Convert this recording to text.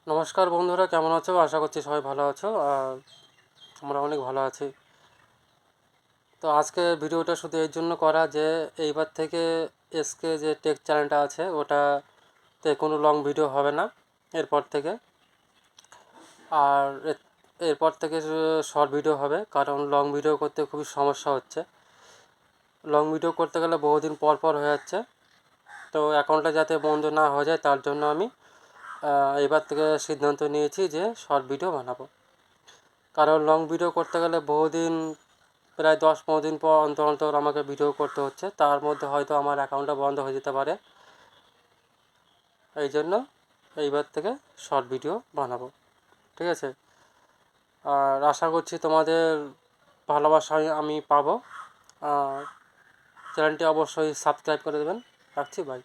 নমস্কার বন্ধুরা, কেমন আছো? আশা করছি সবাই ভালো আছো। আর আমরা অনেক ভালো আছি। তো আজকে ভিডিওটা শুধু এই জন্য করা যে এইবার থেকে এসকে যে টেক চ্যানেলটা আছে ওটাতে কোনো লং ভিডিও হবে না এরপর থেকে। আর এরপর থেকে শর্ট ভিডিও হবে, কারণ লং ভিডিও করতে খুবই সমস্যা হচ্ছে। লং ভিডিও করতে গেলে বহুদিন পর পর হয়ে যাচ্ছে। তো অ্যাকাউন্টটা যাতে বন্ধ না হয়ে যায় তার জন্য আমি এবার থেকে সিদ্ধান্ত নিয়েছি যে শর্ট ভিডিও বানাবো। কারণ লং ভিডিও করতে গেলে বহুদিন, প্রায় 10-15 দিন পর অন্তর অন্তর আমাকে ভিডিও করতে হচ্ছে। তার মধ্যে হয়তো আমার অ্যাকাউন্টটা বন্ধ হয়ে যেতে পারে। এই জন্য এইবার থেকে শর্ট ভিডিও বানাবো, ঠিক আছে? আর আশা করছি তোমাদের ভালোবাসা আমি পাবো। আর চ্যানেলটি অবশ্যই সাবস্ক্রাইব করে দেবেন। রাখছি, বাই।